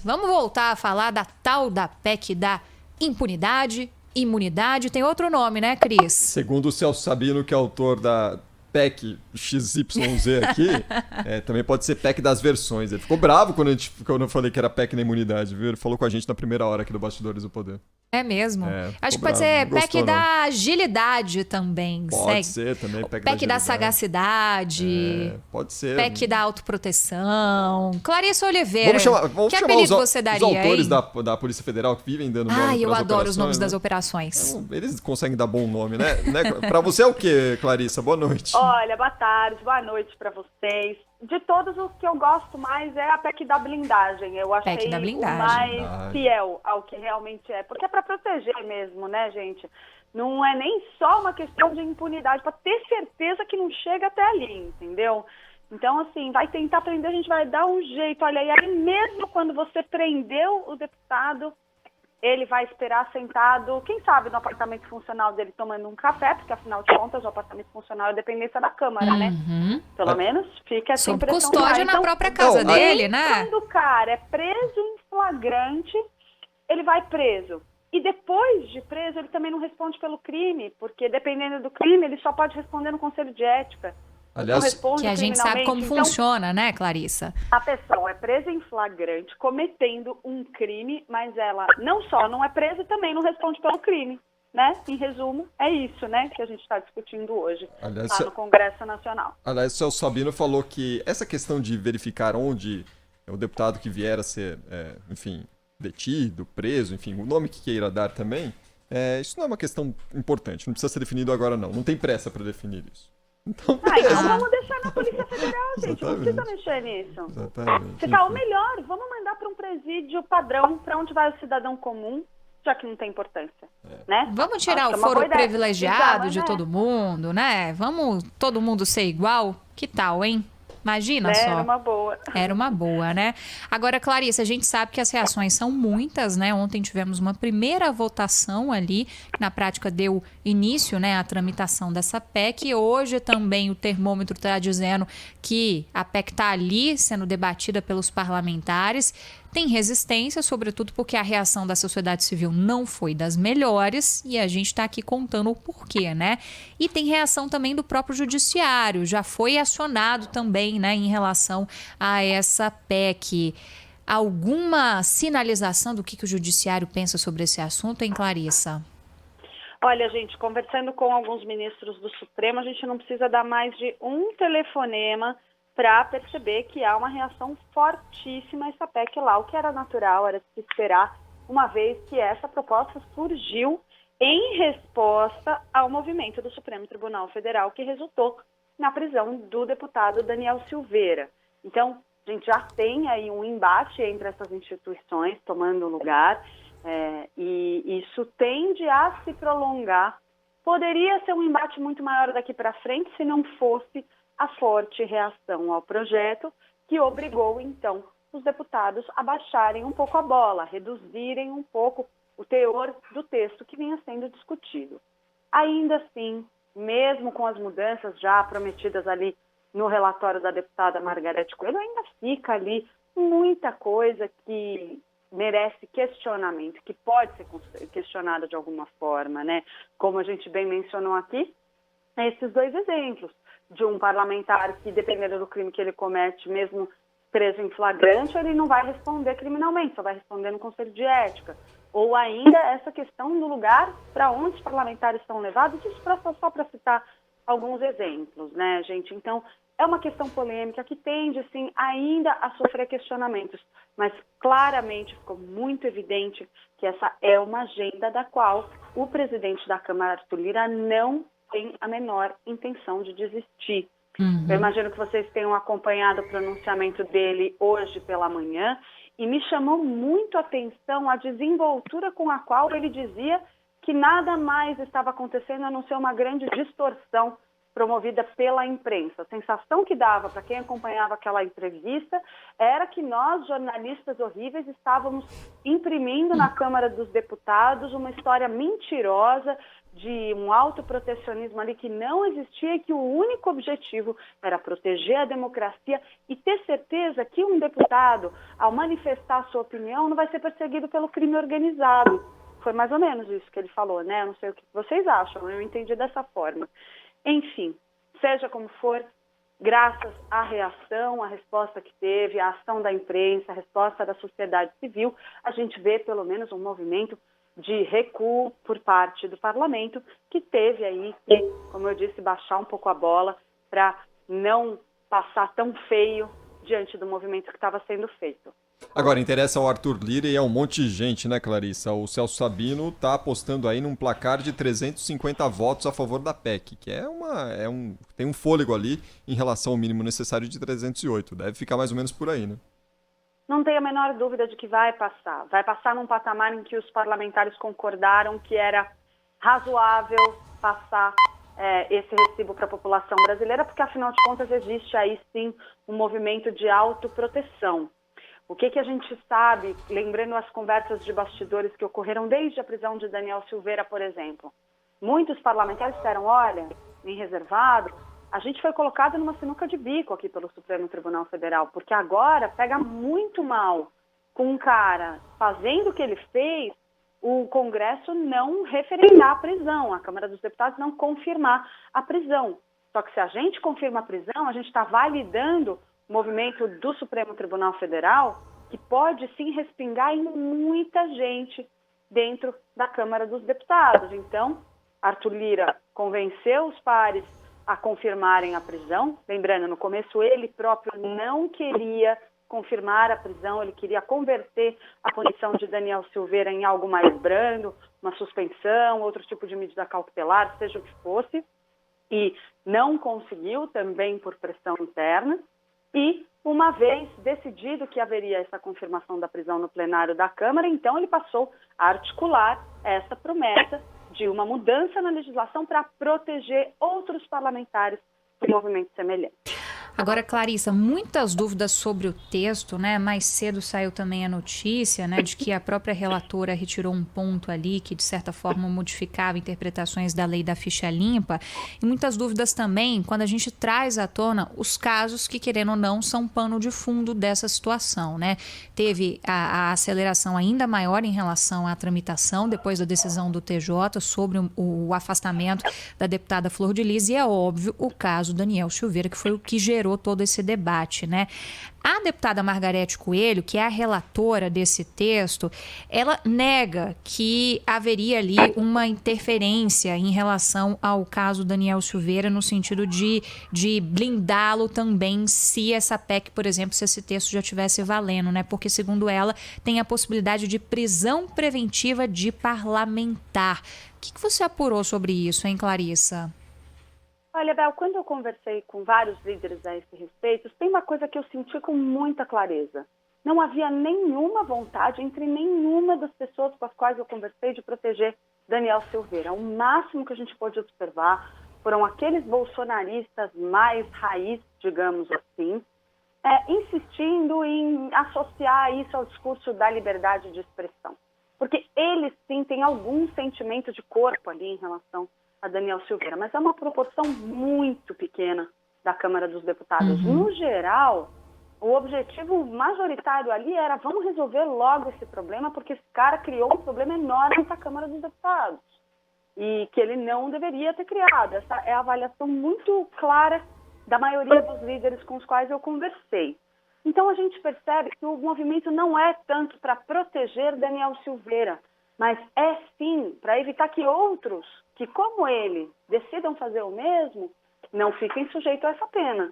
vamos voltar a falar da tal da PEC da impunidade, imunidade. Tem outro nome, né, Cris? Segundo o Celso Sabino, que é autor da PEC XYZ aqui, também pode ser PEC das versões. Ele ficou bravo quando eu falei que era PEC na imunidade, viu? Ele falou com a gente na primeira hora aqui do Bastidores do Poder. É mesmo? Acho que bravo, pode ser não gostou, PEC da agilidade também. Pode ser também, PEC da sagacidade. Pode ser. PEC da autoproteção. Clarissa Oliveira. Vamos que chamar apelido você daria, os autores hein? da Polícia Federal que vivem dando nome para as operações. Eu adoro os nomes das né? operações. Então, eles conseguem dar bom nome, né? Para você é o quê, Clarissa? Boa noite. Olha, boa tarde, boa noite para vocês. De todos os que eu gosto mais é a PEC da blindagem. Eu achei o mais fiel ao que realmente é. Porque é para proteger mesmo, né, gente? Não é nem só uma questão de impunidade, para ter certeza que não chega até ali, entendeu? Então, assim, vai tentar prender, a gente vai dar um jeito. Olha, e aí mesmo quando você prendeu o deputado, ele vai esperar sentado, quem sabe, no apartamento funcional dele tomando um café, porque afinal de contas o apartamento funcional é dependência da Câmara, né? Pelo menos fica essa sob impressão. Custódia na própria casa dele, né? Quando o cara é preso em flagrante, ele vai preso. E depois de preso, ele também não responde pelo crime, porque dependendo do crime, ele só pode responder no Conselho de Ética. Aliás, que a gente sabe como funciona, né, Clarissa? A pessoa é presa em flagrante, cometendo um crime, mas ela não só não é presa e também não responde pelo crime, né? Em resumo, é isso, né, que a gente está discutindo hoje lá no Congresso Nacional. Aliás, o Celso Sabino falou que essa questão de verificar onde o deputado que vier a ser, enfim, detido, preso, enfim, o nome que queira dar também, isso não é uma questão importante, não precisa ser definido agora não tem pressa para definir isso. Então vamos deixar na Polícia Federal, gente. Não precisa mexer nisso. Exatamente. O melhor, vamos mandar para um presídio padrão, para onde vai o cidadão comum, já que não tem importância. Né? Vamos tirar o foro privilegiado de todo mundo, né? Vamos todo mundo ser igual? Que tal, hein? Imagina só. Era uma boa. Era uma boa, né? Agora, Clarissa, a gente sabe que as reações são muitas, né? Ontem tivemos uma primeira votação ali, que na prática deu início, né, à tramitação dessa PEC. E hoje também o termômetro está dizendo que a PEC está ali sendo debatida pelos parlamentares. Tem resistência, sobretudo porque a reação da sociedade civil não foi das melhores e a gente está aqui contando o porquê, né? E tem reação também do próprio judiciário, já foi acionado também, né, em relação a essa PEC. Alguma sinalização do que o judiciário pensa sobre esse assunto, hein, Clarissa? Olha, gente, conversando com alguns ministros do Supremo, a gente não precisa dar mais de um telefonema para perceber que há uma reação fortíssima a essa PEC lá, o que era natural, era de se esperar, uma vez que essa proposta surgiu em resposta ao movimento do Supremo Tribunal Federal, que resultou na prisão do deputado Daniel Silveira. Então, a gente já tem aí um embate entre essas instituições tomando lugar, e isso tende a se prolongar. Poderia ser um embate muito maior daqui para frente se não fosse a forte reação ao projeto, que obrigou, então, os deputados a baixarem um pouco a bola, reduzirem um pouco o teor do texto que vinha sendo discutido. Ainda assim, mesmo com as mudanças já prometidas ali no relatório da deputada Margarete Coelho, ainda fica ali muita coisa que merece questionamento, que pode ser questionada de alguma forma, né? Como a gente bem mencionou aqui, esses dois exemplos de um parlamentar que, dependendo do crime que ele comete, mesmo preso em flagrante, ele não vai responder criminalmente, só vai responder no Conselho de Ética. Ou ainda essa questão do lugar para onde os parlamentares são levados, isso só para citar alguns exemplos, né, gente? Então, é uma questão polêmica que tende, sim, ainda a sofrer questionamentos, mas claramente ficou muito evidente que essa é uma agenda da qual o presidente da Câmara, Arthur Lira, não tem a menor intenção de desistir. Eu imagino que vocês tenham acompanhado o pronunciamento dele hoje pela manhã e me chamou muito a atenção a desenvoltura com a qual ele dizia que nada mais estava acontecendo a não ser uma grande distorção promovida pela imprensa. A sensação que dava para quem acompanhava aquela entrevista era que nós, jornalistas horríveis, estávamos imprimindo na Câmara dos Deputados uma história mentirosa de um autoprotecionismo ali que não existia e que o único objetivo era proteger a democracia e ter certeza que um deputado, ao manifestar a sua opinião, não vai ser perseguido pelo crime organizado. Foi mais ou menos isso que ele falou, né? Eu não sei o que vocês acham, eu entendi dessa forma. Enfim, seja como for, graças à reação, à resposta que teve, à ação da imprensa, à resposta da sociedade civil, a gente vê pelo menos um movimento de recuo por parte do parlamento, que teve aí que, como eu disse, baixar um pouco a bola para não passar tão feio diante do movimento que estava sendo feito. Agora, interessa ao Arthur Lira e a um monte de gente, né, Clarissa? O Celso Sabino está apostando aí num placar de 350 votos a favor da PEC, que tem um fôlego ali em relação ao mínimo necessário de 308. Deve ficar mais ou menos por aí, né? Não tenho a menor dúvida de que vai passar. Vai passar num patamar em que os parlamentares concordaram que era razoável passar esse recibo para a população brasileira, porque, afinal de contas, existe aí sim um movimento de autoproteção. O que a gente sabe, lembrando as conversas de bastidores que ocorreram desde a prisão de Daniel Silveira, por exemplo, muitos parlamentares disseram, olha, em reservado, a gente foi colocado numa sinuca de bico aqui pelo Supremo Tribunal Federal, porque agora pega muito mal com um cara fazendo o que ele fez, o Congresso não referendar a prisão, a Câmara dos Deputados não confirmar a prisão. Só que se a gente confirma a prisão, a gente está validando o movimento do Supremo Tribunal Federal, que pode sim respingar em muita gente dentro da Câmara dos Deputados. Então, Arthur Lira convenceu os pares a confirmarem a prisão. Lembrando, no começo ele próprio não queria confirmar a prisão, ele queria converter a punição de Daniel Silveira em algo mais brando, uma suspensão, outro tipo de medida cautelar, seja o que fosse, e não conseguiu, também por pressão interna. E, uma vez decidido que haveria essa confirmação da prisão no plenário da Câmara, então ele passou a articular essa promessa de uma mudança na legislação para proteger outros parlamentares de movimentos semelhantes. Agora, Clarissa, muitas dúvidas sobre o texto, né? Mais cedo saiu também a notícia, né, de que a própria relatora retirou um ponto ali que, de certa forma, modificava interpretações da lei da ficha limpa. E muitas dúvidas também quando a gente traz à tona os casos que, querendo ou não, são pano de fundo dessa situação, né? Teve a aceleração ainda maior em relação à tramitação depois da decisão do TJ sobre o afastamento da deputada Flor de Lis e, é óbvio, o caso Daniel Silveira, que foi o que gerou todo esse debate, né? A deputada Margarete Coelho, que é a relatora desse texto, ela nega que haveria ali uma interferência em relação ao caso Daniel Silveira, no sentido de blindá-lo também se essa PEC, por exemplo, se esse texto já estivesse valendo, né? Porque, segundo ela, tem a possibilidade de prisão preventiva de parlamentar. O que você apurou sobre isso, hein, Clarissa? Olha, Bel, quando eu conversei com vários líderes a esse respeito, tem uma coisa que eu senti com muita clareza. Não havia nenhuma vontade entre nenhuma das pessoas com as quais eu conversei de proteger Daniel Silveira. O máximo que a gente pôde observar foram aqueles bolsonaristas mais raiz, digamos assim, insistindo em associar isso ao discurso da liberdade de expressão. Porque eles, sim, têm algum sentimento de corpo ali em relação a Daniel Silveira, mas é uma proporção muito pequena da Câmara dos Deputados. No geral, o objetivo majoritário ali era vamos resolver logo esse problema, porque esse cara criou um problema enorme para a Câmara dos Deputados e que ele não deveria ter criado. Essa é a avaliação muito clara da maioria dos líderes com os quais eu conversei. Então a gente percebe que o movimento não é tanto para proteger Daniel Silveira, mas é sim para evitar que outros que, como ele, decidam fazer o mesmo, não fiquem sujeitos a essa pena.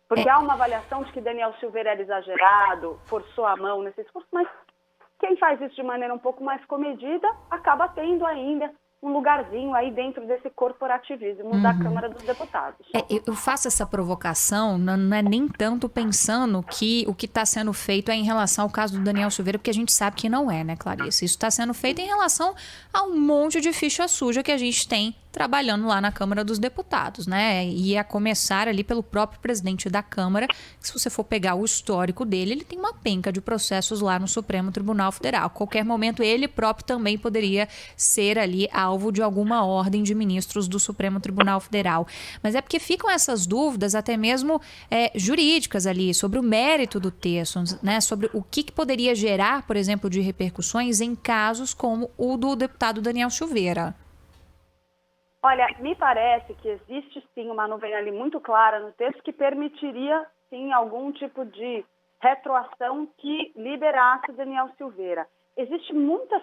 Porque há uma avaliação de que Daniel Silveira era exagerado, forçou a mão nesse discurso, mas quem faz isso de maneira um pouco mais comedida acaba tendo ainda um lugarzinho aí dentro desse corporativismo da Câmara dos Deputados. Eu faço essa provocação, não é nem tanto pensando que o que está sendo feito é em relação ao caso do Daniel Silveira, porque a gente sabe que não é, né, Clarissa? Isso está sendo feito em relação a um monte de ficha suja que a gente tem trabalhando lá na Câmara dos Deputados, né? E a começar ali pelo próprio presidente da Câmara, que se você for pegar o histórico dele, ele tem uma penca de processos lá no Supremo Tribunal Federal. A qualquer momento, ele próprio também poderia ser ali alvo de alguma ordem de ministros do Supremo Tribunal Federal. Mas é porque ficam essas dúvidas, até mesmo jurídicas ali, sobre o mérito do texto, né? Sobre o que poderia gerar, por exemplo, de repercussões em casos como o do deputado Daniel Silveira. Olha, me parece que existe sim uma nuvem ali muito clara no texto que permitiria sim algum tipo de retroação que liberasse Daniel Silveira. Existem muitas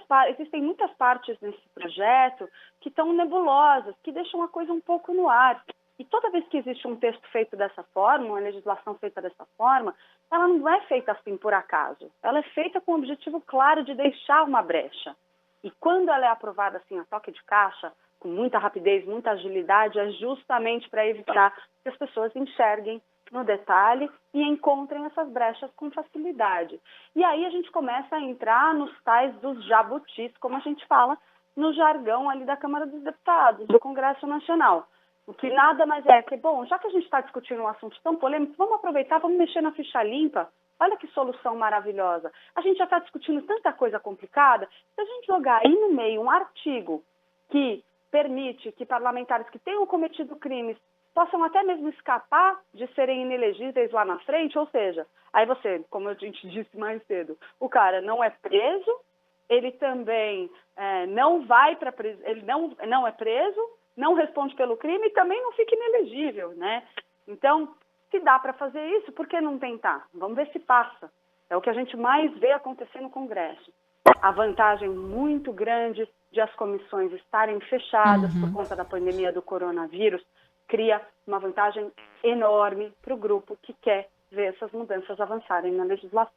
partes nesse projeto que estão nebulosas, que deixam a coisa um pouco no ar. E toda vez que existe um texto feito dessa forma, uma legislação feita dessa forma, ela não é feita assim por acaso. Ela é feita com o objetivo claro de deixar uma brecha. E quando ela é aprovada assim a toque de caixa, com muita rapidez, muita agilidade, é justamente para evitar que as pessoas enxerguem no detalhe e encontrem essas brechas com facilidade. E aí a gente começa a entrar nos tais dos jabutis, como a gente fala no jargão ali da Câmara dos Deputados, do Congresso Nacional. O que nada mais é que, bom, já que a gente está discutindo um assunto tão polêmico, vamos aproveitar, vamos mexer na ficha limpa. Olha que solução maravilhosa. A gente já está discutindo tanta coisa complicada, se a gente jogar aí no meio um artigo que permite que parlamentares que tenham cometido crimes possam até mesmo escapar de serem inelegíveis lá na frente, ou seja, aí você, como a gente disse mais cedo, o cara não é preso, ele também não vai para ele não é preso, não responde pelo crime e também não fica inelegível, né? Então, se dá para fazer isso, por que não tentar? Vamos ver se passa. É o que a gente mais vê acontecer no Congresso. A vantagem muito grande de as comissões estarem fechadas por conta da pandemia do coronavírus cria uma vantagem enorme para o grupo que quer ver essas mudanças avançarem na legislação.